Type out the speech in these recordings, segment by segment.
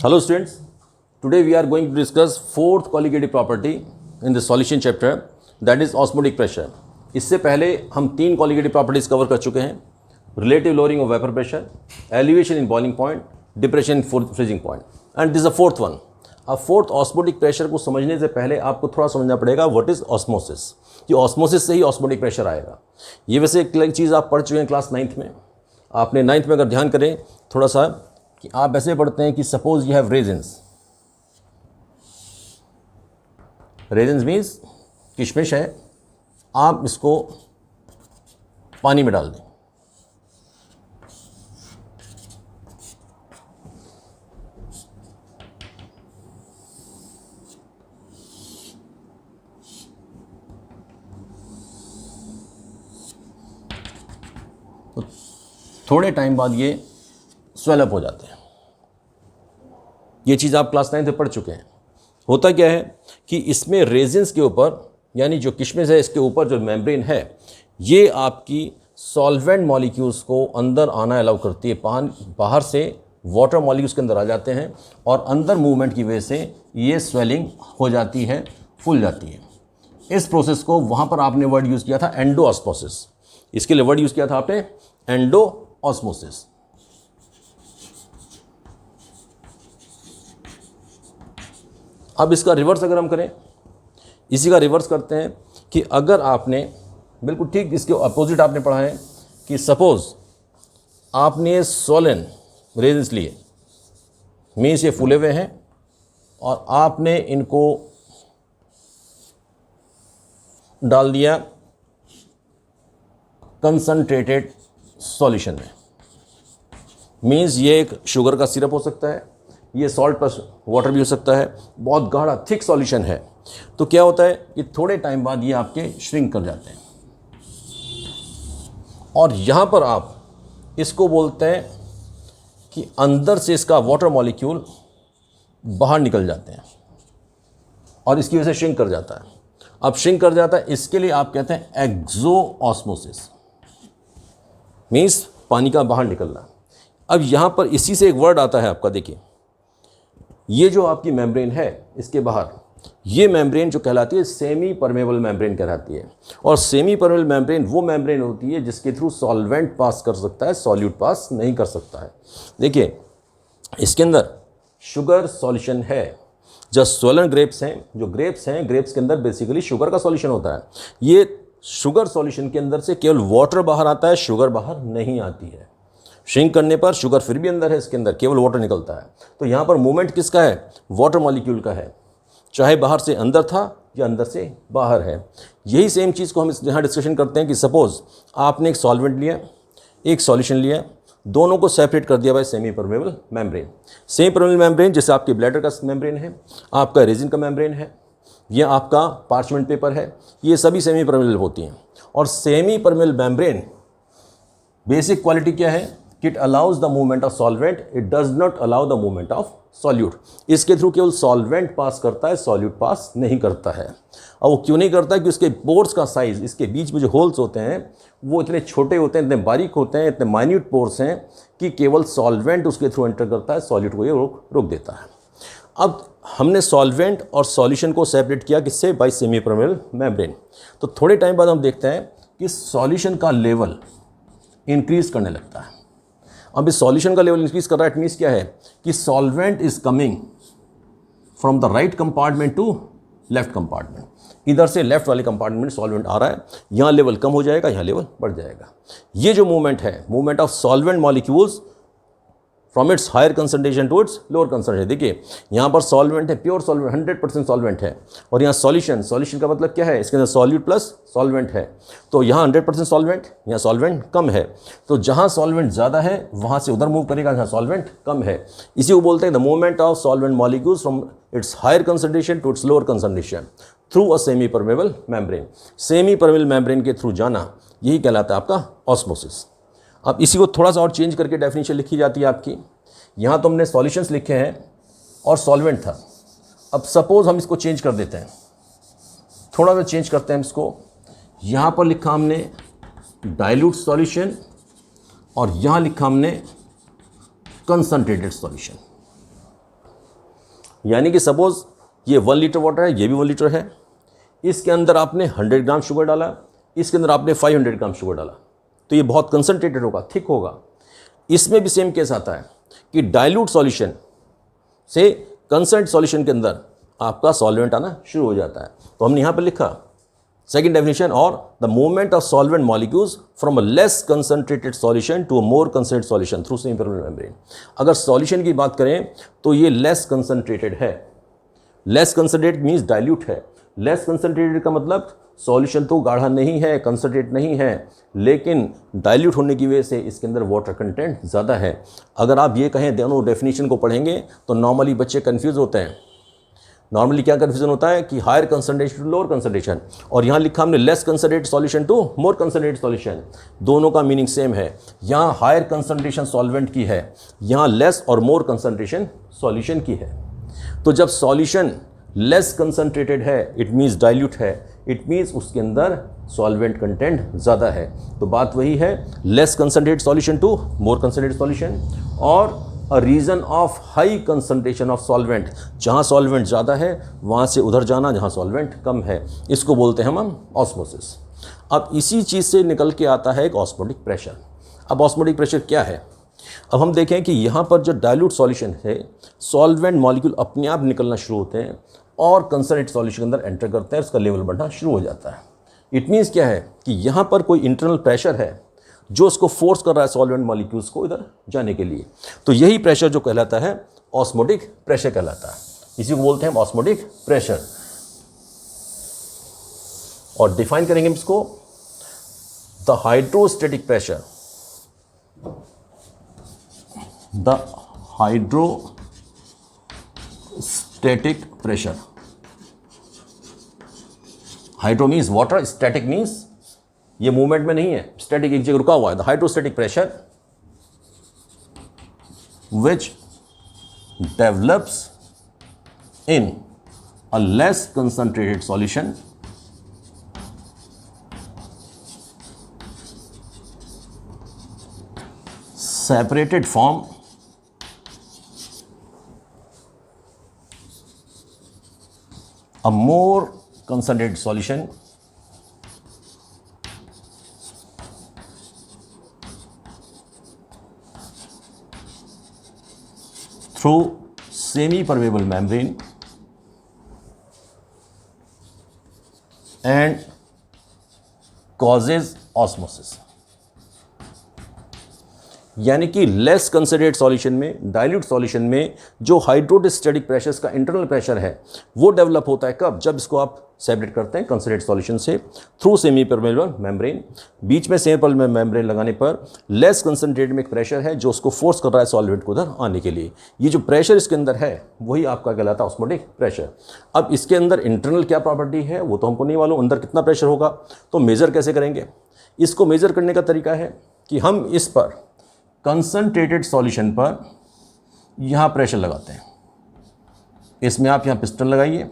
Hello students, today we are going to discuss fourth colligative property in the solution chapter, that is osmotic pressure. इससे पहले हम तीन colligative properties cover कर चुके हैं, relative lowering of vapor pressure, elevation in boiling point, depression in freezing point, and this is the fourth one. अब fourth osmotic pressure को समझने से पहले आपको थोड़ा समझना पड़ेगा what is osmosis, कि osmosis से ही osmotic pressure आएगा. ये वैसे एक चीज़ आप पढ़ चुके हैं क्लास 9th में. आपने 9th में अगर ध्यान करें थोड़ा सा कि आप ऐसे पढ़ते हैं कि suppose you have resins. Resins means किशमिश है, आप इसको पानी में डाल दें. तो थोड़े टाइम बाद ये स्वेलअप हो जाते हैं. ये चीज़ आप क्लास 9 में पढ़ चुके हैं. होता क्या है कि इसमें रेजिन्स के ऊपर, यानी जो किशमिश है इसके ऊपर जो मेम्ब्रेन है, ये आपकी सॉल्वेंट मॉलिक्यूल्स को अंदर आना अलाउ करती है. बाहर से वाटर मॉलिक्यूल्स के अंदर आ जाते हैं और अंदर मूवमेंट की वजह से ये स्वेलिंग हो जाती है, फूल जाती है. इस प्रोसेस को वहाँ पर आपने वर्ड यूज़ किया था एंडोऑस्मोसिस. इसके लिए वर्ड यूज़ किया था आपने एंडोऑस्मोसिस. अब इसका रिवर्स अगर हम करें, इसी का रिवर्स करते हैं कि अगर आपने बिल्कुल ठीक इसके अपोजिट आपने पढ़ा है कि सपोज आपने सोलन रेजिन्स लिए, मीन्स ये फूले हुए हैं और आपने इनको डाल दिया कंसंट्रेटेड सॉल्यूशन में. मीन्स ये एक शुगर का सिरप हो सकता है, ये सॉल्ट प्लस वाटर भी हो सकता है, बहुत गाढ़ा थिक सॉल्यूशन है. तो क्या होता है कि थोड़े टाइम बाद ये आपके श्रिंक कर जाते हैं और यहाँ पर आप इसको बोलते हैं कि अंदर से इसका वाटर मॉलिक्यूल बाहर निकल जाते हैं और इसकी वजह से श्रिंक कर जाता है. अब श्रिंक कर जाता है, इसके लिए आप कहते हैं एक्सोऑस्मोसिस, मीन्स पानी का बाहर निकलना. अब यहाँ पर इसी से एक वर्ड आता है आपका, देखिए ये जो आपकी मेम्ब्रेन है इसके बाहर, ये मेम्ब्रेन जो कहलाती है सेमी परमेबल मेम्ब्रेन कहलाती है. और सेमी परमेबल मेम्ब्रेन वो मेम्ब्रेन होती है जिसके थ्रू सॉल्वेंट पास कर सकता है, सॉल्यूट पास नहीं कर सकता है. देखिए इसके अंदर शुगर सॉल्यूशन है. जो सोलन ग्रेप्स हैं, जो ग्रेप्स हैं, ग्रेप्स के अंदर बेसिकली शुगर का सॉल्यूशन होता है. ये शुगर सॉल्यूशन के अंदर से केवल वाटर बाहर आता है, शुगर बाहर नहीं आती है. श्रिंक करने पर शुगर फिर भी अंदर है, इसके अंदर केवल वाटर निकलता है. तो यहाँ पर मूवमेंट किसका है? वाटर मॉलिक्यूल का है, चाहे बाहर से अंदर था या अंदर से बाहर है. यही सेम चीज़ को हम यहाँ डिस्कशन करते हैं कि सपोज़ आपने एक सॉल्वेंट लिया, एक सॉल्यूशन लिया, दोनों को सेपरेट कर दिया bye semi permeable membrane. Semi permeable membrane जैसे आपके ब्लैडर का मेम्ब्रेन है, आपका रेजिन का मेम्ब्रेन है, या आपका पार्चमेंट पेपर है, ये सभी सेमी परमेबल होती हैं. और semi permeable membrane basic quality क्या है? It allows the movement of solvent, it does not allow the movement of solute. इसके थ्रू केवल सॉल्वेंट पास करता है, सॉल्यूट पास नहीं करता है. और वो क्यों नहीं करता है? कि उसके पोर्स का साइज़, इसके बीच में जो होल्स होते हैं वो इतने छोटे होते हैं, इतने बारीक होते हैं, इतने माइन्यूट पोर्स हैं कि केवल सॉल्वेंट उसके थ्रू एंटर करता है, सॉल्यूट को ये रोक देता है. अब हमने सॉल्वेंट और सॉल्यूशन को सेपरेट किया किससे? Bye semi permeable membrane. तो थोड़े टाइम बाद हम देखते हैं कि सॉल्यूशन का लेवल इंक्रीज करने लगता है. अब इस सॉल्यूशन का लेवल इंक्रीज कर रहा है, इट मीन्स क्या है कि solvent is coming from the right compartment to left compartment. इधर से लेफ्ट वाले कंपार्टमेंट में सॉल्वेंट आ रहा है, यहाँ लेवल कम हो जाएगा, यहाँ लेवल बढ़ जाएगा. ये जो मूवमेंट है, movement of solvent molecules from its higher concentration to its lower concentration. देखिए यहाँ पर सॉल्वेंट है, प्योर सॉल्वेंट, 100% सॉल्वेंट है, और यहाँ सॉल्यूशन, सॉल्यूशन का मतलब क्या है? इसके अंदर सॉल्यूट प्लस सॉल्वेंट है. तो यहाँ 100% सॉल्वेंट, यहाँ सॉल्वेंट कम है. तो जहाँ सॉल्वेंट ज़्यादा है वहाँ से उधर मूव करेगा जहाँ सॉल्वेंट कम है. इसी को बोलते हैं the movement of solvent molecules from its higher concentration to its lower concentration through a semi permeable membrane. Semi permeable membrane के थ्रू जाना, यही कहलाता है आपका ऑस्मोसिस. अब इसी को थोड़ा सा और चेंज करके डेफिनेशन लिखी जाती है आपकी. यहाँ तो हमने सॉल्यूशंस लिखे हैं और सॉल्वेंट था. अब सपोज हम इसको चेंज कर देते हैं, थोड़ा सा चेंज करते हैं इसको. यहाँ पर लिखा हमने डाइल्यूट सॉल्यूशन और यहाँ लिखा हमने कंसंट्रेटेड सॉल्यूशन. यानी कि सपोज ये 1 लीटर वाटर है, ये भी 1 लीटर है, इसके अंदर आपने 100 ग्राम शुगर डाला, इसके अंदर आपने 500 ग्राम शुगर डाला, तो ये बहुत कंसनट्रेटेड होगा, थिक होगा। इसमें भी सेम केस आता है कि डाइल्यूट सॉल्यूशन से कंसर्ट सॉल्यूशन के अंदर आपका सॉल्वेंट आना शुरू हो जाता है। तो हमने यहाँ पर लिखा सेकेंड डेफिनेशन, और the movement of solvent molecules from a less concentrated solution to a more concentrated solution through semi permeable membrane. अगर सॉल्यूशन की बात करें तो ये लेस कंसंट्रेटेड है। लेस कंसंट्रेटेड मीन्स डाइल्यूट है। लेस कंसंट्रेटेड का मतलब सॉल्यूशन तो गाढ़ा नहीं है, कंसंट्रेट नहीं है, लेकिन डाइल्यूट होने की वजह से इसके अंदर वाटर कंटेंट ज़्यादा है। अगर आप ये कहें दोनों डेफिनेशन को पढ़ेंगे तो नॉर्मली बच्चे कंफ्यूज होते हैं। नॉर्मली क्या कन्फ्यूजन होता है कि higher concentration to lower concentration, और यहाँ लिखा हमने less concentrated solution to more concentrated solution. दोनों का मीनिंग सेम है। यहाँ हायर कंसंट्रेशन सॉल्वेंट की है, यहाँ लेस और मोर कंसंट्रेशन सॉल्यूशन की है। तो जब सॉल्यूशन लेस कंसंट्रेटेड है इट मीन्स डाइल्यूट है, इट मीन्स उसके अंदर सॉल्वेंट कंटेंट ज़्यादा है। तो बात वही है, less concentrated solution to more concentrated solution, और a region of high concentration of solvent, जहाँ सॉल्वेंट ज़्यादा है वहाँ से उधर जाना जहाँ सॉल्वेंट कम है, इसको बोलते हैं हम ऑस्मोसिस। अब इसी चीज़ से निकल के आता है एक ऑस्मोटिक प्रेशर। अब ऑस्मोटिक प्रेशर क्या है? अब हम देखें कि यहाँ पर जो डाइल्यूट सॉल्यूशन है, सॉल्वेंट मॉलिक्यूल अपने आप निकलना शुरू होते हैं और कंसंट्रेटेड सॉल्यूशन के अंदर एंटर करते हैं, उसका लेवल बढ़ना शुरू हो जाता है। इट मीन्स क्या है कि यहाँ पर कोई इंटरनल प्रेशर है जो उसको फोर्स कर रहा है सॉल्वेंट मॉलिक्यूल्स को इधर जाने के लिए। तो यही प्रेशर जो कहलाता है ऑस्मोटिक प्रेशर कहलाता है। इसी को बोलते हैं ऑस्मोटिक प्रेशर। और डिफाइन करेंगे इसको, the hydrostatic pressure, the hydrostatic pressure. Hydro means water, static means ये मूवमेंट में नहीं है, स्टैटिक एक जगह रुका हुआ है। The hydrostatic pressure which develops in a less concentrated solution separated from a more concentrated solution through semi-permeable membrane and causes osmosis। यानी कि लेस कंसंट्रेटेड सॉल्यूशन में, डाइल्यूट सॉल्यूशन में जो हाइड्रोस्टैटिक प्रेशर्स का इंटरनल प्रेशर है वो develop होता है कब? जब इसको आप सेपरेट करते हैं कंसंट्रेटेड सॉल्यूशन से थ्रू सेमी परमेबल मेम्ब्रेन। बीच में सेमी परमेबल मेम्ब्रेन लगाने पर लेस कंसंट्रेटेड में एक प्रेशर है जो उसको फोर्स कर रहा है सॉल्वेंट को उधर आने के लिए। ये जो प्रेशर इसके अंदर है वही आपका कहलाता है ऑस्मोटिक प्रेशर। अब इसके अंदर इंटरनल क्या प्रॉपर्टी है वो तो हमको नहीं मालूम, अंदर कितना प्रेशर होगा, तो मेज़र कैसे करेंगे? इसको मेज़र करने का तरीका है कि हम इस पर कंसंट्रेटेड सॉल्यूशन पर यहाँ प्रेशर लगाते हैं। इसमें आप यहाँ पिस्टन लगाइए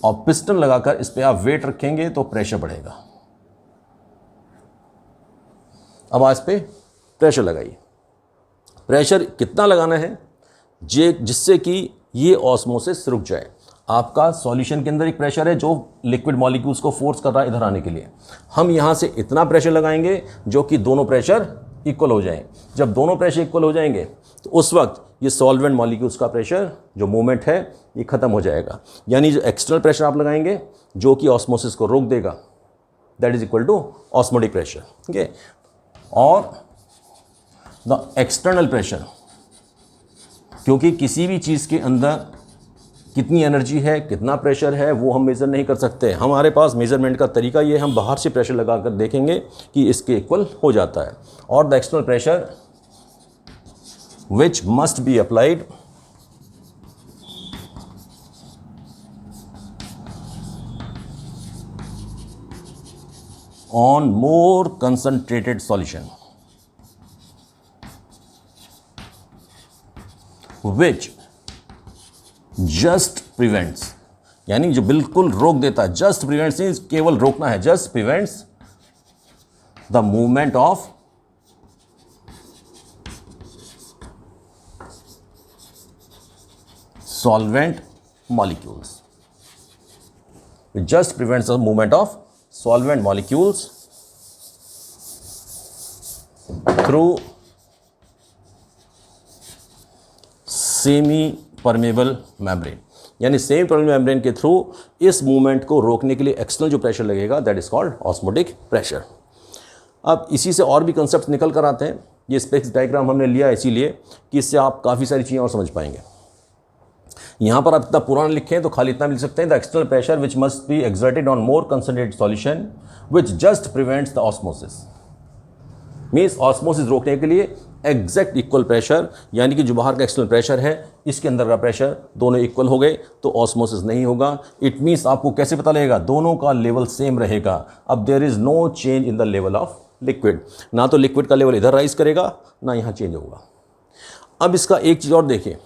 और पिस्टन लगाकर इस पर आप वेट रखेंगे तो प्रेशर बढ़ेगा। अब आज पे प्रेशर लगाइए। प्रेशर कितना लगाना है जिससे कि ये ऑस्मोसिस रुक जाए। आपका सॉल्यूशन के अंदर एक प्रेशर है जो लिक्विड मॉलिक्यूल्स को फोर्स कर रहा है इधर आने के लिए। हम यहाँ से इतना प्रेशर लगाएंगे जो कि दोनों प्रेशर इक्वल हो जाएं। जब दोनों प्रेशर इक्वल हो जाएंगे तो उस वक्त ये सॉल्वेंट मॉलिक्यूल्स का प्रेशर जो मूवमेंट है ये ख़त्म हो जाएगा। यानी जो एक्सटर्नल प्रेशर आप लगाएंगे जो कि ऑस्मोसिस को रोक देगा, that is equal to osmotic pressure. ठीक है। और द एक्सटर्नल प्रेशर, क्योंकि किसी भी चीज़ के अंदर कितनी एनर्जी है, कितना प्रेशर है वो हम मेज़र नहीं कर सकते। हमारे पास मेज़रमेंट का तरीका ये, हम बाहर से प्रेशर लगा कर देखेंगे कि इसके इक्वल हो जाता है। और the external pressure which must be applied on more concentrated solution which just prevents, यानी जो बिल्कुल रोक देता है। जस्ट प्रिवेंट्स मीन्स केवल रोकना है, just prevents the movement of solvent molecules. It just prevents the movement of solvent molecules through semi permeable membrane, यानी सेमी परमेबल मेम्ब्रेन के थ्रू इस मूवमेंट को रोकने के लिए एक्सटर्नल जो प्रेशर लगेगा that is called osmotic pressure. अब इसी से और भी कंसेप्ट निकल कर आते हैं। ये स्पेक्स डायग्राम हमने लिया इसीलिए कि इससे आप काफ़ी सारी चीज़ें और समझ पाएंगे। यहाँ पर आप इतना पुराना लिखें तो खाली इतना मिल सकते हैं, the external pressure which must be exerted on more concentrated solution which just prevents the osmosis. Means osmosis रोकने के लिए एग्जैक्ट इक्वल प्रेशर, यानी कि जो बाहर का एक्सटर्नल प्रेशर है इसके अंदर का प्रेशर दोनों इक्वल हो गए तो ऑस्मोसिस नहीं होगा। इट मीन्स आपको कैसे पता लगेगा, दोनों का लेवल सेम रहेगा। अब there is no change in the level of liquid, ना तो लिक्विड का लेवल इधर राइज करेगा ना यहाँ चेंज होगा। अब इसका एक चीज़ और देखिए,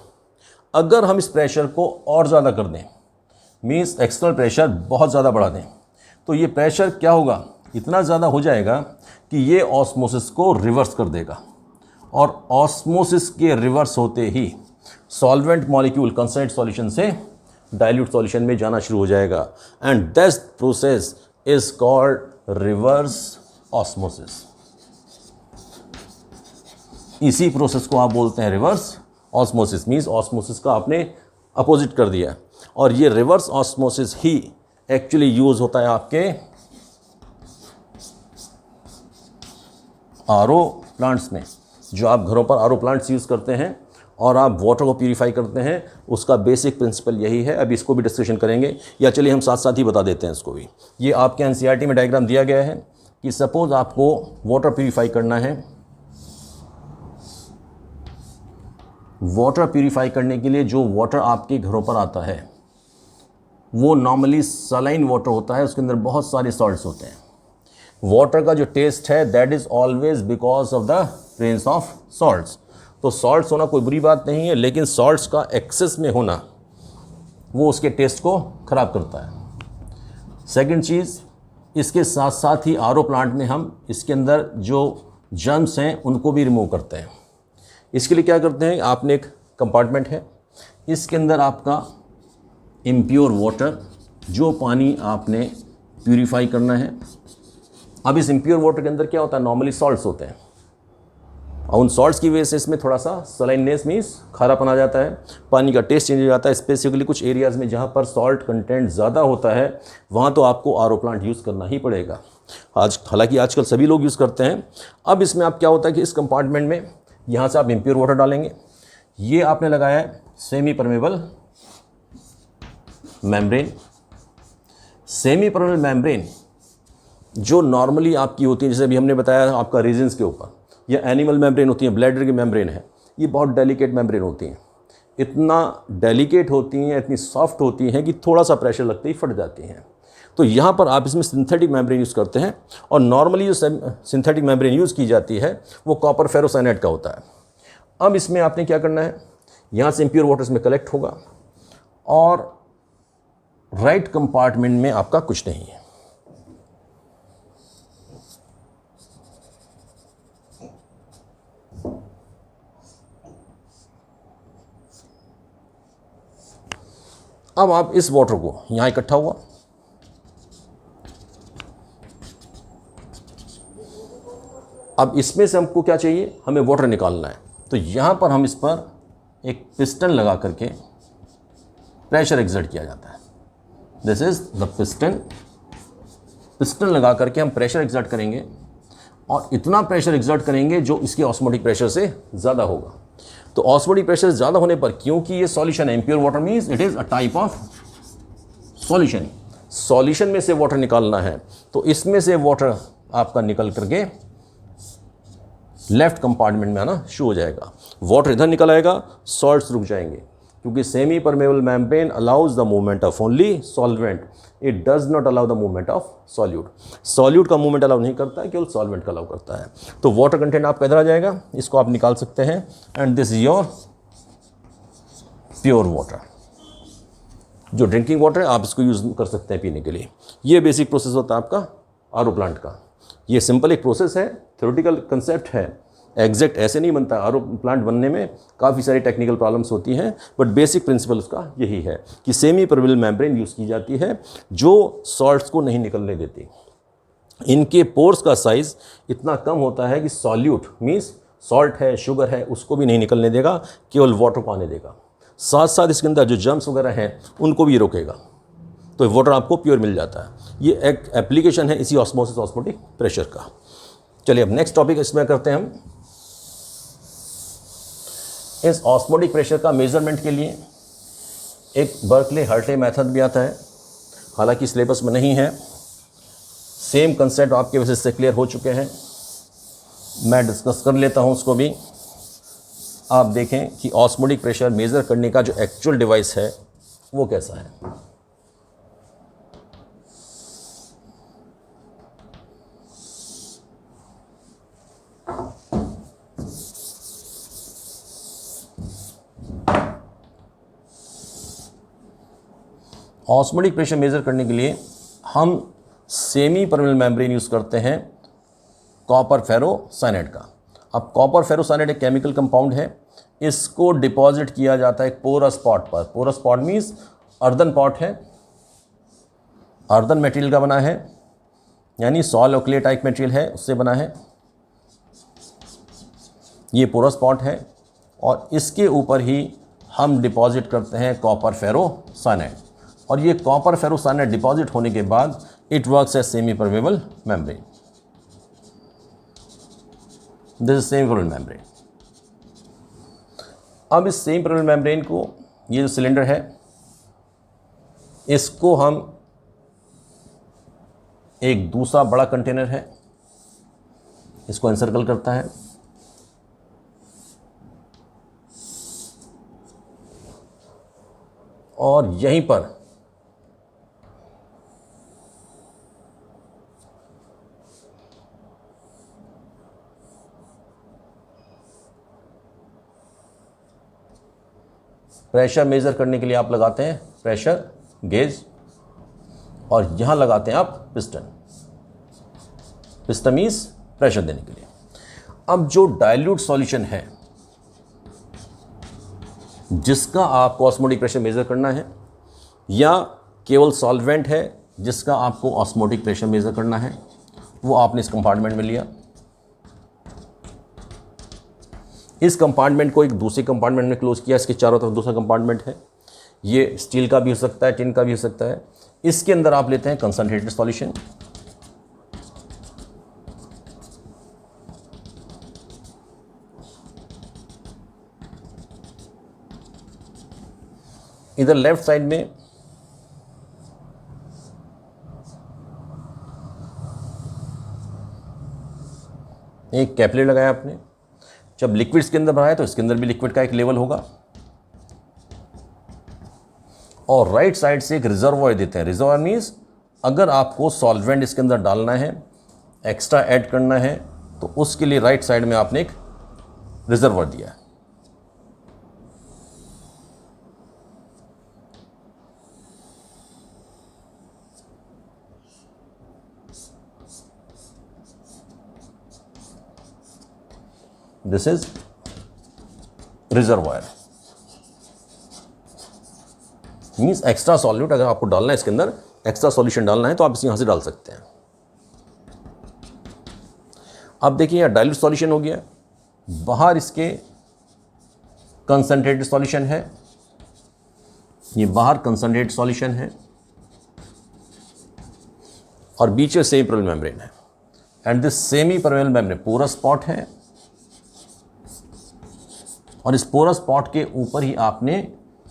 अगर हम इस प्रेशर को और ज़्यादा कर दें, मीन्स एक्सटर्नल प्रेशर बहुत ज़्यादा बढ़ा दें, तो ये प्रेशर क्या होगा, इतना ज़्यादा हो जाएगा कि ये ऑस्मोसिस को रिवर्स कर देगा। और ऑस्मोसिस के रिवर्स होते ही सॉल्वेंट मॉलिक्यूल कंसनट्रेट सॉल्यूशन से डाइल्यूट सॉल्यूशन में जाना शुरू हो जाएगा। And this process is called reverse osmosis. इसी प्रोसेस को आप बोलते हैं रिवर्स ऑस्मोसिस। मीन्स ऑस्मोसिस का आपने अपोजिट कर दिया। और ये रिवर्स ऑस्मोसिस ही एक्चुअली यूज होता है आपके आरओ प्लांट्स में। जो आप घरों पर आरओ प्लांट्स यूज़ करते हैं और आप वाटर को प्यूरिफाई करते हैं, उसका बेसिक प्रिंसिपल यही है। अभी इसको भी डिस्कशन करेंगे, या चलिए हम साथ साथ ही बता देते हैं इसको भी। ये आपके एनसीईआरटी में डायग्राम दिया गया है कि सपोज आपको वाटर प्यूरिफाई करना है। वाटर प्यूरिफाई करने के लिए जो वाटर आपके घरों पर आता है वो नॉर्मली सलाइन वाटर होता है, उसके अंदर बहुत सारे सॉल्ट्स होते हैं। वाटर का जो टेस्ट है that is always because of the presence of salts. तो सॉल्ट्स होना कोई बुरी बात नहीं है, लेकिन सॉल्ट्स का एक्सेस में होना वो उसके टेस्ट को ख़राब करता है। सेकंड चीज़, इसके साथ साथ ही आरओ प्लांट में हम इसके अंदर जो जर्म्स हैं उनको भी रिमूव करते हैं। इसके लिए क्या करते हैं, आपने एक कंपार्टमेंट है, इसके अंदर आपका इम्प्योर वाटर, जो पानी आपने प्यूरिफाई करना है। अब इस इम्प्योर वाटर के अंदर क्या होता है, नॉर्मली सॉल्ट्स होते हैं और उन सॉल्ट्स की वजह से इसमें थोड़ा सा सलाइननेस मीन्स खारापन आ जाता है, पानी का टेस्ट चेंज हो जाता है। स्पेसिफिकली कुछ एरियाज़ में जहाँ पर सॉल्ट कंटेंट ज़्यादा होता है वहाँ तो आपको आरओ प्लांट यूज़ करना ही पड़ेगा। हालांकि आजकल सभी लोग यूज़ करते हैं। अब इसमें आप क्या होता है कि इस कंपार्टमेंट में यहाँ से आप इम्प्योर वाटर डालेंगे, ये आपने लगाया है semi permeable membrane. Semi permeable membrane जो नॉर्मली आपकी होती है, जैसे अभी हमने बताया आपका रीजन्स के ऊपर, या एनिमल मेम्ब्रेन होती है, ब्लैडर की मेम्ब्रेन है, ये बहुत डेलिकेट मेम्ब्रेन होती हैं। इतना डेलिकेट होती हैं, इतनी सॉफ्ट होती हैं कि थोड़ा सा प्रेशर लगते ही फट जाती हैं। तो यहाँ पर आप इसमें सिंथेटिक मेम्ब्रेन यूज़ करते हैं, और नॉर्मली जो सिंथेटिक मेम्ब्रेन यूज़ की जाती है वो कॉपर फेरोसाइनाइड का होता है। अब इसमें आपने क्या करना है, यहाँ से इम्प्योर वाटर इसमें कलेक्ट होगा और राइट कंपार्टमेंट में आपका कुछ नहीं है। अब आप इस वाटर को यहाँ इकट्ठा हुआ, अब इसमें से हमको क्या चाहिए, हमें वाटर निकालना है। तो यहाँ पर हम इस पर एक पिस्टन लगा करके प्रेशर एक्सर्ट किया जाता है। This is the piston. Piston लगा करके हम प्रेशर एक्सर्ट करेंगे और इतना प्रेशर एक्सर्ट करेंगे जो इसके ऑस्मोटिक प्रेशर से ज़्यादा होगा। तो ऑस्मोटिक प्रेशर ज़्यादा होने पर, क्योंकि ये सॉल्यूशन है, impure water means it is a type of solution, solution में से वाटर निकालना है, तो इसमें से वाटर आपका निकल करके लेफ्ट कंपार्टमेंट में आना शुरू हो जाएगा। वाटर इधर निकल आएगा, सॉल्ट्स रुक जाएंगे, क्योंकि semi permeable membrane allows the movement of only solvent, it does not allow the movement of solute. Solute का मूवमेंट अलाउ नहीं करता है, केवल सॉल्वेंट का अलाउ करता है। तो वाटर कंटेंट आपका इधर आ जाएगा, इसको आप निकाल सकते हैं, and this is your pure water. जो ड्रिंकिंग वाटर है आप इसको यूज़ कर सकते हैं पीने के लिए। ये बेसिक प्रोसेस होता है आपका आरओ प्लांट का। ये सिंपल एक प्रोसेस है, थ्योरेटिकल कंसेप्ट है, एग्जैक्ट ऐसे नहीं बनता, आरओ प्लांट बनने में काफ़ी सारी टेक्निकल प्रॉब्लम्स होती हैं, बट बेसिक प्रिंसिपल उसका यही है कि सेमी परमेबल मेम्ब्रेन यूज़ की जाती है जो सॉल्ट्स को नहीं निकलने देती। इनके पोर्स का साइज़ इतना कम होता है कि सॉल्यूट मीन्स सॉल्ट है, शुगर है, उसको भी नहीं निकलने देगा, केवल वाटर को आने देगा। साथ साथ इसके अंदर जो जर्म्स वगैरह हैं उनको भी रोकेगा, तो वाटर आपको प्योर मिल जाता है। ये एक एप्लीकेशन है इसी ऑस्मोसिस ऑस्मोटिक प्रेशर का। चलिए अब नेक्स्ट टॉपिक इसमें करते हैं हम। इस ऑस्मोटिक प्रेशर का मेजरमेंट के लिए एक बर्कले हर्टे मेथड भी आता है, हालांकि सिलेबस में नहीं है। सेम कंसेप्ट आपके वजह से क्लियर हो चुके हैं, मैं डिस्कस कर लेता हूं उसको भी। आप देखें कि ऑस्मोटिक प्रेशर मेज़र करने का जो एक्चुअल डिवाइस है वो कैसा है। ऑस्मोटिक प्रेशर मेज़र करने के लिए हम सेमी परमेबल मेम्ब्रेन यूज़ करते हैं कॉपर फेरोसाइनाइड का। अब कॉपर फेरोसाइनाइड एक केमिकल कंपाउंड है, इसको डिपॉजिट किया जाता है एक पोरस पॉट पर। Porous pot means earthen pot है, अर्दन मटेरियल का बना है, यानी सॉल और क्ले टाइप मटेरियल है, उससे बना है। ये पोरस पॉट है और इसके ऊपर ही हम डिपॉजिट करते हैं कॉपर फेरोसाइनाइड, और ये कॉपर फेरोसाइनाइड डिपॉजिट होने के बाद it works as semi permeable membrane. This is semi permeable membrane. अब इस सेमी परमेबल मेम्ब्रेन को, ये जो सिलेंडर है, इसको हम एक दूसरा बड़ा कंटेनर है, इसको एनसर्कल करता है और यहीं पर प्रेशर मेज़र करने के लिए आप लगाते हैं प्रेशर गेज, और यहाँ लगाते हैं आप पिस्टन। पिस्टन मीन्स प्रेशर देने के लिए। अब जो डाइल्यूट सॉल्यूशन है जिसका आपको ऑस्मोटिक प्रेशर मेज़र करना है, या केवल सॉल्वेंट है जिसका आपको ऑस्मोटिक प्रेशर मेज़र करना है, वो आपने इस कंपार्टमेंट में लिया। इस कंपार्टमेंट को एक दूसरे कंपार्टमेंट में क्लोज किया, इसके चारों तरफ दूसरा कंपार्टमेंट है, ये स्टील का भी हो सकता है, टिन का भी हो सकता है। इसके अंदर आप लेते हैं कंसंट्रेटेड सॉल्यूशन, इधर लेफ्ट साइड में एक कैपलेट लगाया आपने। जब लिक्विड्स के अंदर बनाया तो इसके अंदर भी लिक्विड का एक लेवल होगा, और राइट साइड से एक रिजर्वॉयर देते हैं। रिजर्वॉयर मीन्स अगर आपको सॉल्वेंट इसके अंदर डालना है, एक्स्ट्रा ऐड करना है, तो उसके लिए राइट साइड में आपने एक रिजर्वॉयर दिया है। This is reservoir, means extra solute अगर आपको डालना है इसके अंदर, एक्स्ट्रा सॉल्यूशन डालना है तो आप इसे यहां से डाल सकते हैं। अब देखिए यह डाइल्यूट सॉल्यूशन हो गया, बाहर इसके कंसंट्रेटेड सॉल्यूशन है, ये बाहर कंसंट्रेटेड सॉल्यूशन है, और बीच में सेमी परमेबल मेम्ब्रेन है। And this semi permeable membrane porous spot है, और इस पोरस स्पॉट के ऊपर ही आपने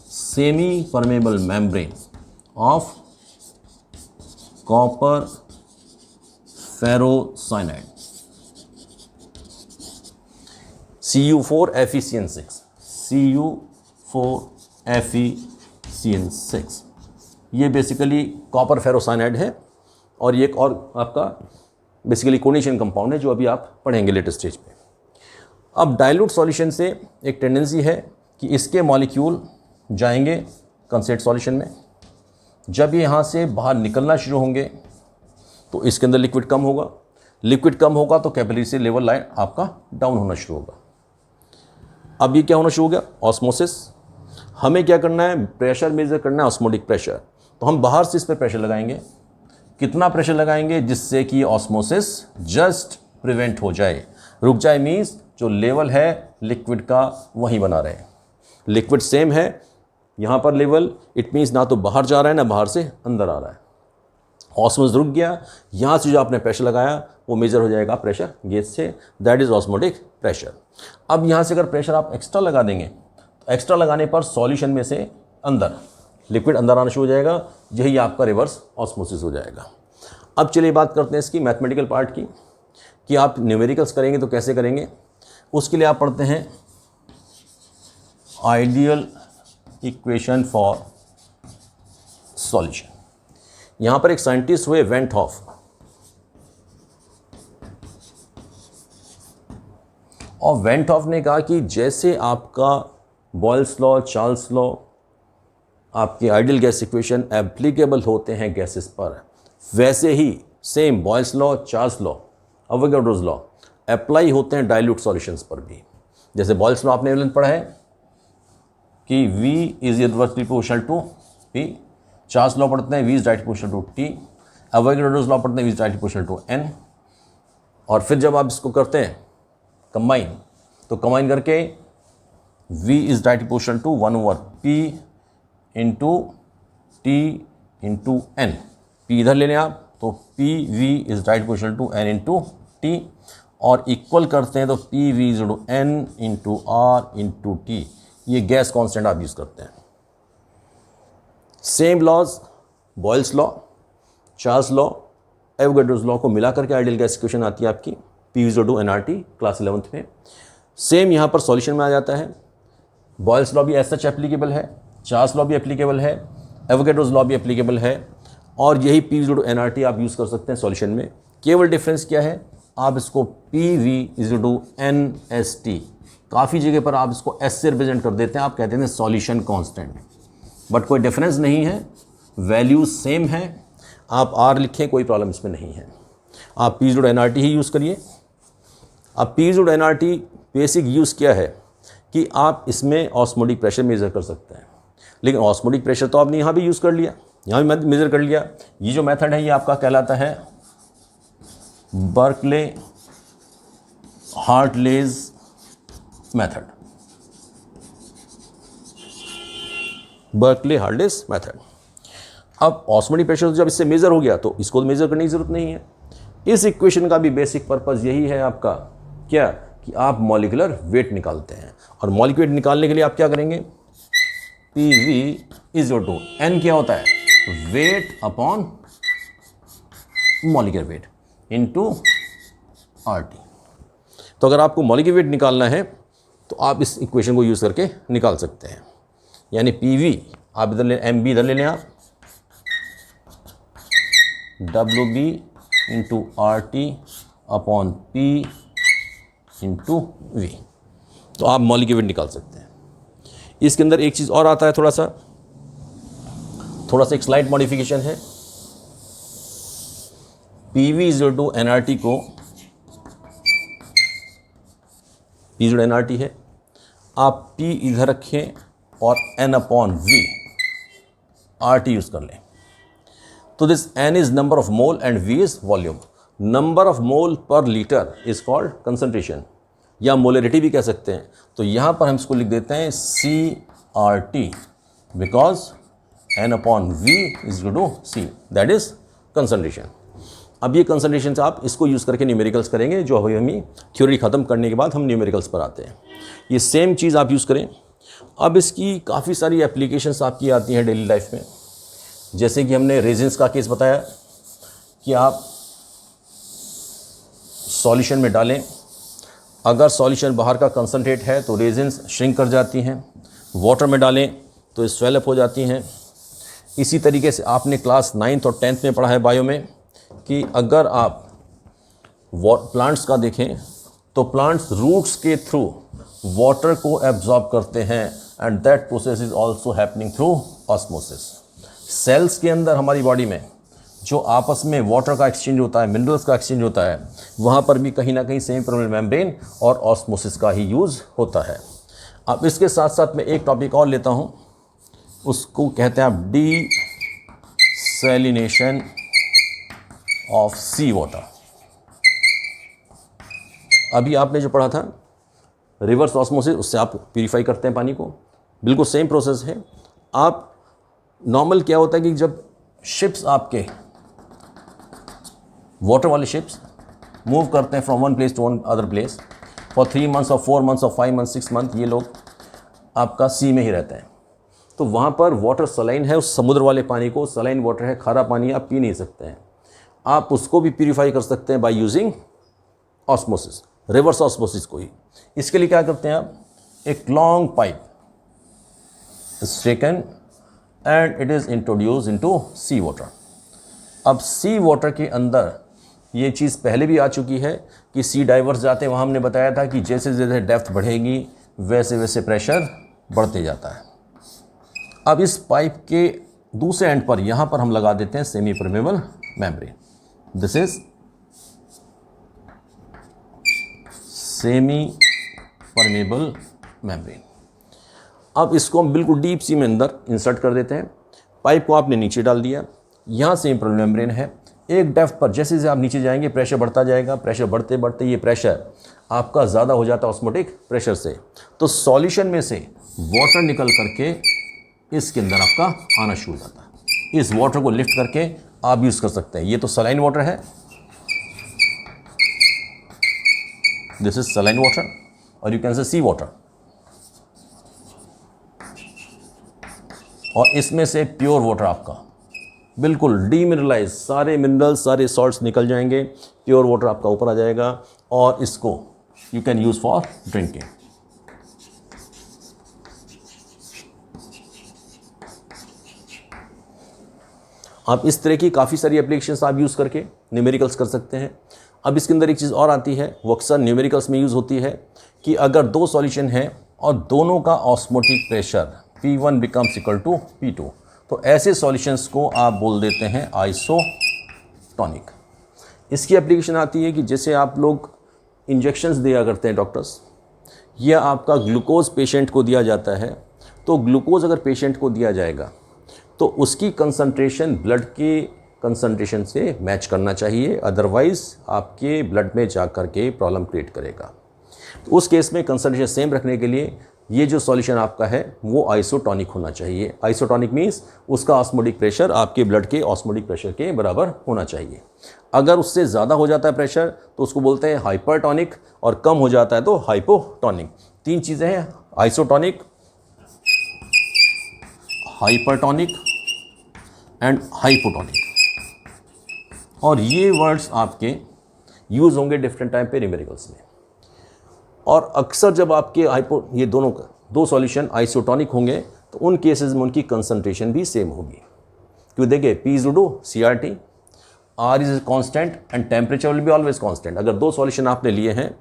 semi permeable membrane of copper ferrocyanide Cu4FeCN6, Cu4FeCN6, ये बेसिकली कॉपर फेरोसाइनाइड है, और ये एक और आपका बेसिकली कोर्निशियन कंपाउंड है जो अभी आप पढ़ेंगे लेटेस्ट स्टेज पे। अब डाइल्यूट सॉल्यूशन से एक टेंडेंसी है कि इसके मॉलिक्यूल जाएंगे कंसंट्रेटेड सॉल्यूशन में, जब ये यहाँ से बाहर निकलना शुरू होंगे तो इसके अंदर लिक्विड कम होगा, लिक्विड कम होगा तो कैपिलरी से लेवल लाइन आपका डाउन होना शुरू होगा। अब ये क्या होना शुरू हो गया, ऑस्मोसिस। हमें क्या करना है, प्रेशर मेजर करना है, ऑस्मोटिक प्रेशर। तो हम बाहर से इस पर प्रेशर लगाएंगे। कितना प्रेशर लगाएंगे, जिससे कि ऑस्मोसिस जस्ट प्रिवेंट हो जाए, रुक जाए, मीन्स जो लेवल है लिक्विड का वहीं बना रहे। लिक्विड सेम है यहाँ पर लेवल, इट मीन्स ना तो बाहर जा रहा है ना बाहर से अंदर आ रहा है। ऑस्मोसिस रुक गया, यहाँ से जो आपने प्रेशर लगाया वो मेजर हो जाएगा प्रेशर गेज से, दैट इज़ ऑस्मोटिक प्रेशर। अब यहाँ से अगर प्रेशर आप एक्स्ट्रा लगा देंगे तो एक्स्ट्रा लगाने पर सॉल्यूशन में से अंदर लिक्विड अंदर आना शुरू हो जाएगा, यही आपका रिवर्स ऑस्मोसिस हो जाएगा। अब चलिए बात करते हैं इसकी मैथमेटिकल पार्ट की, कि आप न्यूमेरिकल्स करेंगे तो कैसे करेंगे। उसके लिए आप पढ़ते हैं आइडियल इक्वेशन फॉर सॉल्यूशन। यहाँ पर एक साइंटिस्ट हुए वेंट हॉफ, और वेंट हॉफ ने कहा कि जैसे आपका बॉयल्स लॉ, चार्ल्स लॉ, आपके आइडियल गैस इक्वेशन एप्लीकेबल होते हैं गैसेस पर, वैसे ही same Boyle's law, Charles law, Avogadro's law apply होते हैं डाइल्यूट सॉल्यूशंस पर भी। जैसे बॉयल्स लॉ आपने पढ़ा है कि V is inversely proportional to P, Charles law पढ़ते हैं V is directly proportional to T, Avogadro's law पढ़ते हैं V is directly proportional to N। और फिर जब आप इसको करते हैं कंबाइन, तो कंबाइन करके V is directly proportional to 1/P into T into N। P इधर ले लें आप, तो PV is directly proportional to N into T, और इक्वल करते हैं तो PV is to N into R into T। ये गैस कांस्टेंट आप यूज़ करते हैं। Same laws, Boyle's law, Charles law, Avogadro's law को मिला करके आइडियल गैस इक्वेशन आती है आपकी PV/NRT क्लास 11th में। सेम यहाँ पर सॉल्यूशन में आ जाता है। बॉयल्स लॉ भी एज सच एप्लीकेबल है, चार्ल्स लॉ भी एप्लीकेबल है, एवोगाड्रोस लॉ भी एप्लीकेबल है, और यही PV/NRT आप यूज़ कर सकते हैं सॉल्यूशन में। केवल डिफरेंस क्या है, आप इसको PV/NST, काफ़ी जगह पर आप इसको S से रिप्रेजेंट कर देते हैं, आप कहते हैं सॉल्यूशन कांस्टेंट, बट कोई डिफरेंस नहीं है, वैल्यूज सेम है। आप R लिखें, कोई प्रॉब्लम इसमें नहीं है। आप PV/NRT ही यूज़ करिए। अब PV/NRT बेसिक यूज़ क्या है कि आप इसमें ऑस्मोटिक प्रेशर मेज़र कर सकते हैं, लेकिन ऑस्मोटिक प्रेशर तो आपने यहाँ भी यूज़ कर लिया, यहाँ भी मेज़र कर लिया। ये जो मेथड है ये आपका कहलाता है Berkeley Hartley's method. Berkeley Hartley's method. अब ऑस्मोटिक प्रेशर जब इससे मेज़र हो गया तो इसको तो मेज़र करने की ज़रूरत नहीं है। इस इक्वेशन का भी बेसिक पर्पज़ यही है आपका, क्या, कि आप मॉलिक्यूलर वेट निकालते हैं, और मॉलिक्यूलर वेट निकालने के लिए आप क्या करेंगे, PV इज टू N क्या होता है, wait upon molecular weight into RT। तो अगर आपको मॉलिक्यूलर वेट निकालना है तो आप इस इक्वेशन को यूज़ करके निकाल सकते हैं। यानी PV आप इधर ले, MB इधर ले लें आप, WB into RT upon P into V, तो आप मॉलिक्यूलर वेट निकाल सकते हैं। इसके अंदर एक चीज़ और आता है, थोड़ा सा एक स्लाइड मॉडिफिकेशन है। PV/NRT को, PV/NRT है, आप P इधर रखें और N/V RT यूज़ कर लें। तो this N is number of mole and V is volume. Number of मोल पर लीटर इज कॉल्ड कंसंट्रेशन, या मोलरिटी भी कह सकते हैं। तो यहाँ पर हम इसको लिख देते हैं CRT, because N/V is to C, that is concentration. अब ये कंसंट्रेशन से आप इसको यूज़ करके न्यूमेरिकल्स करेंगे, जो अभी हमें थ्योरी ख़त्म करने के बाद हम न्यूमेरिकल्स पर आते हैं। ये सेम चीज़ आप यूज़ करें। अब इसकी काफ़ी सारी एप्लीकेशंस आपकी आती हैं डेली लाइफ में, जैसे कि हमने रेजिन्स का केस बताया कि आप सॉल्यूशन में डालें, अगर सॉल्यूशन बाहर का कंसंट्रेट है तो रेजिन्स श्रिंक कर जाती हैं, वाटर में डालें तो स्वेलअप हो जाती हैं। इसी तरीके से आपने क्लास 9th और 10th में पढ़ा है बायो में कि अगर आप प्लांट्स का देखें तो प्लांट्स रूट्स के थ्रू वाटर को एब्जॉर्ब करते हैं, and that process is also happening through osmosis. Cells के अंदर हमारी बॉडी में जो आपस में वाटर का एक्सचेंज होता है, मिनरल्स का एक्सचेंज होता है, वहाँ पर भी कहीं ना कहीं सेमी परमेबल मेम्ब्रेन और ऑस्मोसिस का ही यूज़ होता है। अब इसके साथ साथ मैं एक टॉपिक और लेता हूँ, उसको कहते हैं आप डीसैलिनेशन ऑफ सी वाटर। अभी आपने जो पढ़ा था रिवर्स ऑस्मोसिस, उससे आप प्यूरिफाई करते हैं पानी को, बिल्कुल सेम प्रोसेस है। आप नॉर्मल क्या होता है कि जब शिप्स आपके वाटर वाले शिप्स मूव करते हैं from one place to one other place for 3 months और 4 months और 5 months 6 months, ये लोग आपका सी में ही रहते हैं। तो वहाँ पर वाटर सलाइन है, उस समुद्र वाले पानी को सलाइन वाटर है, खारा पानी आप पी नहीं सकते हैं। आप उसको भी प्यूरिफाई कर सकते हैं by using osmosis, reverse osmosis को ही। इसके लिए क्या करते हैं आप, एक long pipe is taken and it is introduce into sea water. अब सी वाटर के अंदर ये चीज़ पहले भी आ चुकी है कि सी डाइवर्स जाते हैं, वहाँ हमने बताया था कि जैसे जैसे डेप्थ बढ़ेगी वैसे वैसे प्रेशर बढ़ते जाता है। अब इस पाइप के दूसरे एंड पर यहाँ पर हम लगा देते हैं semi permeable membrane. This is semi permeable membrane. अब इसको हम बिल्कुल डीप सी में अंदर इंसर्ट कर देते हैं। पाइप को आपने नीचे डाल दिया, यहाँ सेमी परमेबल मेम्ब्रेन है। एक डेप्थ पर जैसे जैसे आप नीचे जाएंगे प्रेशर बढ़ता जाएगा, प्रेशर बढ़ते बढ़ते ये प्रेशर आपका ज़्यादा हो जाता है ऑस्मोटिक प्रेशर से। तो सॉल्यूशन में से वाटर निकल करके इसके अंदर आपका आना शुरू हो जाता है। इस वाटर को लिफ्ट करके आप यूज़ कर सकते हैं। ये तो सलाइन वाटर है, दिस इज सलाइन वाटर, और you can say sea water. और इसमें से प्योर वाटर आपका बिल्कुल डीमिनरलाइज, सारे मिनरल्स सारे सॉल्ट्स निकल जाएंगे, प्योर वाटर आपका ऊपर आ जाएगा और इसको you can use for drinking. आप इस तरह की काफ़ी सारी एप्लीकेशंस आप यूज़ करके न्यूमेरिकल्स कर सकते हैं। अब इसके अंदर एक चीज़ और आती है, वो अक्सर न्यूमेरिकल्स में यूज़ होती है कि अगर दो सॉल्यूशन है और दोनों का osmotic pressure P1 becomes equal to P2, तो ऐसे सॉल्यूशंस को आप बोल देते हैं आइसोटॉनिक। इसकी एप्लीकेशन आती है कि जैसे आप लोग इंजेक्शंस दिया करते हैं डॉक्टर्स, या आपका ग्लूकोज पेशेंट को दिया जाता है, तो ग्लूकोज अगर पेशेंट को दिया जाएगा तो उसकी कंसंट्रेशन ब्लड के कंसंट्रेशन से मैच करना चाहिए, अदरवाइज़ आपके ब्लड में जा कर के प्रॉब्लम क्रिएट करेगा। तो उस केस में कंसंट्रेशन सेम रखने के लिए ये जो सॉल्यूशन आपका है वो आइसोटॉनिक होना चाहिए। आइसोटॉनिक मीन्स उसका ऑस्मोटिक प्रेशर आपके ब्लड के ऑस्मोटिक प्रेशर के बराबर होना चाहिए। अगर उससे ज़्यादा हो जाता है प्रेशर तो उसको बोलते हैं हाइपरटॉनिक, और कम हो जाता है तो हाइपोटॉनिक। 3 चीज़ें हैं, आइसोटॉनिक, हाइपरटॉनिक एंड हाइपोटॉनिक। और ये वर्ड्स आपके यूज़ होंगे डिफरेंट टाइम पे न्यूमेरिकल्स में। और अक्सर जब आपके ये दोनों का दो सॉल्यूशन आइसोटॉनिक होंगे तो उन केसेस में उनकी कंसंट्रेशन भी सेम होगी। क्यों, देखिए P is to CRT, R is constant and temperature will be always constant. अगर दो सॉल्यूशन आपने लिए हैं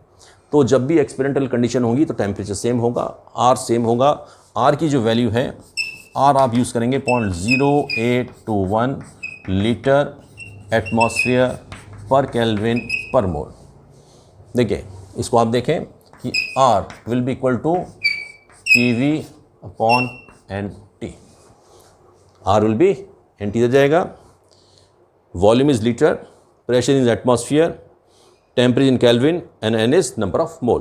तो जब भी एक्सपेरिमेंटल कंडीशन होगी तो टेम्परेचर सेम होगा, R सेम होगा। R की जो वैल्यू है, R आप यूज़ करेंगे 0.0821 लीटर एटमॉस्फेयर पर केल्विन पर मोल। देखिए इसको आप देखें कि R will be equal to PV/NT। R will be NT हो जाएगा, volume is litre, pressure is atmosphere, temperature in kelvin and N is number of mole.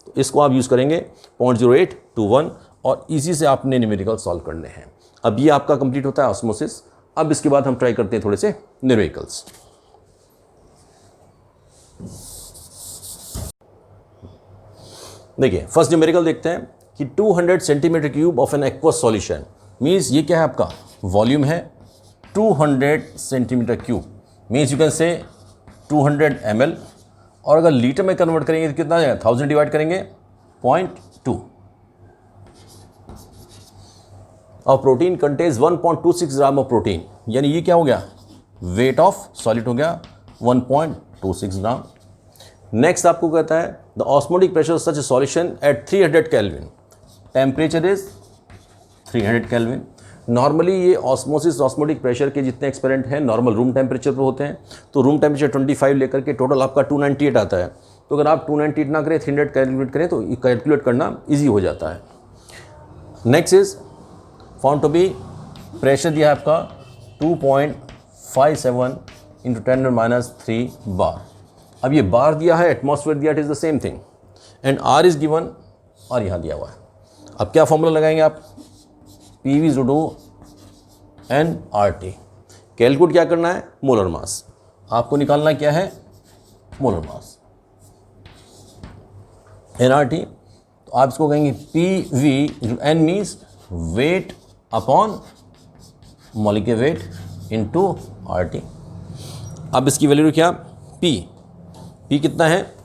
तो इसको आप यूज़ करेंगे 0.0821 और इसी से आपने न्यूमेरिकल सॉल्व करने हैं। अब ये आपका कंप्लीट होता है ऑस्मोसिस। अब इसके बाद हम ट्राई करते हैं थोड़े से न्यूमेरिकल्स। देखिए फर्स्ट न्यूमेरिकल देखते हैं कि 200 centimetre cube of an aqueous solution means ये क्या है, आपका वॉल्यूम है 200 centimetre cube, means you can से 200 ml। और अगर लीटर में कन्वर्ट करेंगे तो कितना जाएगा, 1000 डिवाइड करेंगे 0.2। और protein contains 1.26 gram of protein, यानी ये क्या हो गया, वेट ऑफ सॉलिड हो गया 1.26 ग्राम। नेक्स्ट आपको कहता है the osmotic pressure such A solution at 300 kelvin, temperature is 300 kelvin. Normally ये ऑस्मोसिस ऑस्मोटिक प्रेशर के जितने एक्सपेरिमेंट हैं नॉर्मल रूम टेम्परेचर पर होते हैं, तो रूम टेम्परेचर 25 लेकर के टोटल आपका 298 आता है। तो अगर आप 298 ना करें 300 कैलकुलेट करें तो कैलकुलेट करना ईजी हो जाता है। Next is found to be pressure दिया है आपका 2.57 इंटू 10⁻³ बार। अब ये बार दिया है, एटमॉस्फेयर दिया, it is the same thing, and R is given और यहाँ दिया हुआ है। अब क्या फॉर्मूला लगाएंगे आप, PV/NRT। कैलकुलेट क्या करना है, मोलर मास, आपको निकालना क्या है, मोलर मास। NRT तो आप इसको कहेंगे PV, N means weight upon molecular weight into RT। अब इसकी वैल्यू क्या, P कितना है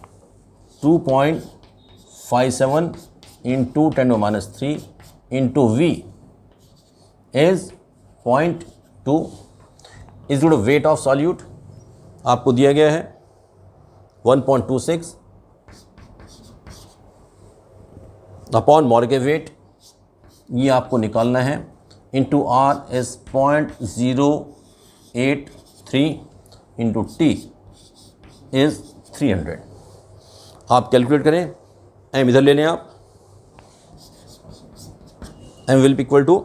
2.57 इंटू 10⁻³ इंटू V is 0.2 is to weight of solute, आपको दिया गया है 1.26 अपॉन मॉलिक्यूलर वेट, ये आपको निकालना है, into R is 0.083 into T is 300। आप कैलकुलेट करें, एम इधर ले लें आप, M will be equal to,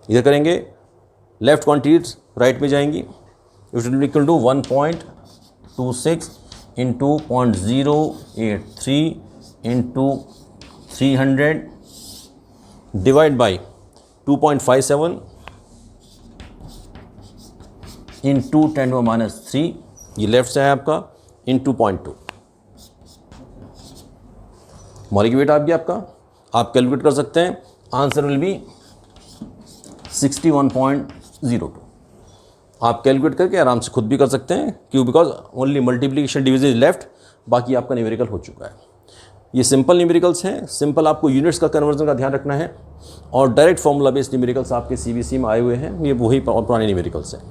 इधर करेंगे लेफ्ट क्वांटिटीज राइट में जाएंगी, it will be equal to 1.26 into 0.083 into 300 divide by 2.57 into 10⁻³, ये लेफ्ट से है आपका, इंटू 0.2। मॉलिक्यूलर वेट आ गया आपका, आप कैलकुलेट कर सकते हैं, आंसर विल बी 61.02। आप कैलकुलेट करके आराम से खुद भी कर सकते हैं, क्यों, because only multiplication division is left, बाकी आपका न्यूमेरिकल हो चुका है। ये सिंपल न्यूमेरिकल्स हैं, सिंपल आपको यूनिट्स का कन्वर्जन का ध्यान रखना है, और डायरेक्ट फॉर्मूला बेस्ड न्यूमेरिकल्स आपके CBSE में आए हुए हैं, ये वही पुराने न्यूमेरिकल्स हैं।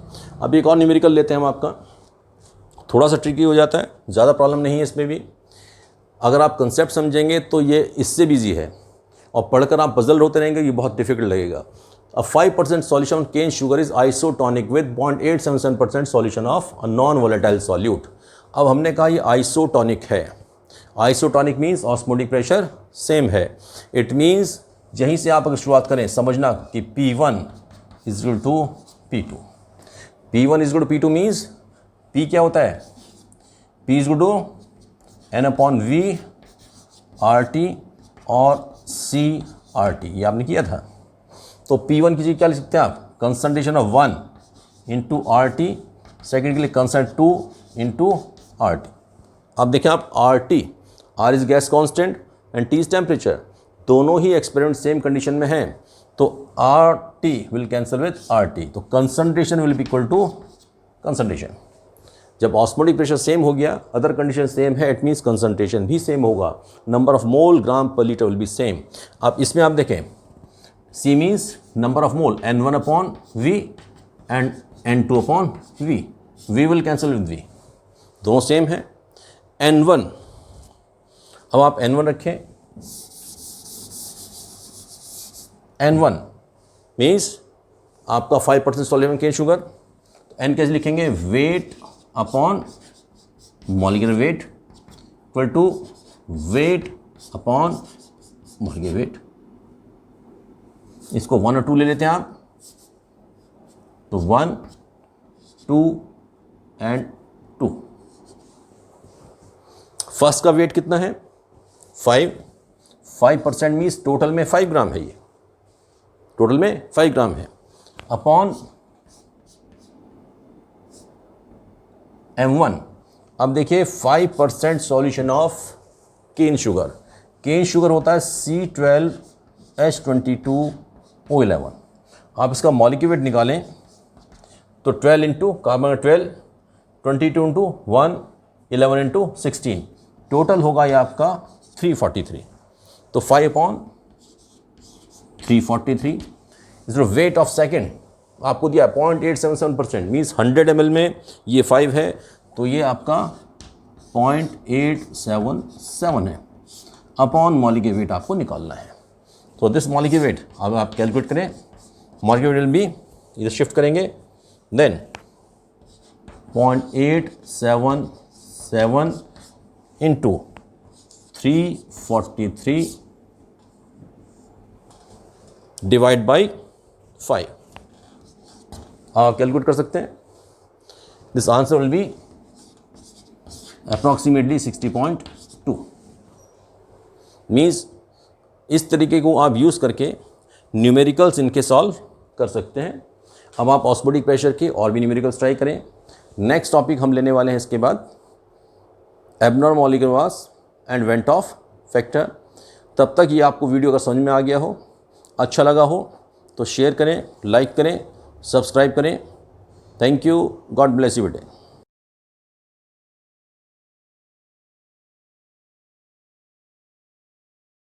अब एक और न्यूमेरिकल लेते हैं हम आपका, थोड़ा सा ट्रिकी हो जाता है, ज़्यादा प्रॉब्लम नहीं है इसमें भी, अगर आप कंसेप्ट समझेंगे तो ये इससे भी ईजी है, और पढ़कर आप पजल होते रहेंगे ये बहुत डिफिकल्ट लगेगा। A 5% solution of cane sugar is isotonic with 0.877% solution of a non-volatile solute। अब हमने कहा ये आइसोटॉनिक है, isotonic means osmotic pressure same है, इट मीन्स यहीं से आप अगर शुरुआत करें समझना कि P1 is equal to P2, P1 is equal to P2 means P क्या होता है, P is equal to N/V RT और CRT, ये आपने किया था। तो P1 की जगह क्या लिख सकते हैं आप, concentration of 1 into RT, second के लिए कंसंट्रेशन 2 इंटू RT। अब देखें आप RT, R is gas constant and T is temperature, दोनों ही एक्सपेरिमेंट सेम कंडीशन में हैं, तो RT will cancel with RT, तो concentration will be equal to concentration. जब ऑस्मोटिक प्रेशर सेम हो गया, अदर कंडीशन सेम है, इट मीन्स कंसंट्रेशन भी सेम होगा, नंबर ऑफ मोल ग्राम पर लीटर विल बी सेम। अब इसमें आप देखें C means number of mole, N1/V and N2/V, V will cancel with V, दोनों सेम है। N1, अब आप N1 रखें, N1 मीन्स आपका 5% सॉल्यूशन केन शुगर, तो N कैसे लिखेंगे, weight upon molecular weight equal to weight upon molecular weight. इसको 1 और 2 ले लेते हैं आप, तो 1, 2 एंड 2। फर्स्ट का वेट कितना है 5% मीन्स टोटल में 5 ग्राम है, ये टोटल में 5 ग्राम है, अपॉन M1। अब देखिए 5% solution of cane sugar, cane sugar होता है C12H22O11। आप इसका मॉलिक्यूलर वेट निकालें तो 12 into carbon 12, 22 into 1, 11 into 16, total होगा ये आपका 343। तो 5/343 इज वेट ऑफ सेकेंड, आपको दिया 0.877%, मीन्स 100 ml में ये 5 है, तो ये आपका 0.877 है, अपॉन मॉलिक्यूलर वेट आपको निकालना है। तो दिस मॉलिक्यूलर वेट अब आप कैलकुलेट करें, मॉलिक्यूल विल बी, इधर शिफ्ट करेंगे, देन 0.877 इंटू 343 डिवाइड बाई 5, आप कैलकुलेट कर सकते हैं। This answer will be approximately 60.2। Means इस तरीके को आप यूज़ करके न्यूमेरिकल्स इनके सॉल्व कर सकते हैं। अब आप ऑस्मोटिक प्रेशर के और भी न्यूमेरिकल्स ट्राई करें। नेक्स्ट टॉपिक हम लेने वाले हैं इसके बाद abnormal molecular mass and went of factor. तब तक ये आपको वीडियो का समझ में आ गया हो, अच्छा लगा हो तो शेयर करें, लाइक करें, सब्सक्राइब करें। Thank you, God bless you बेटे।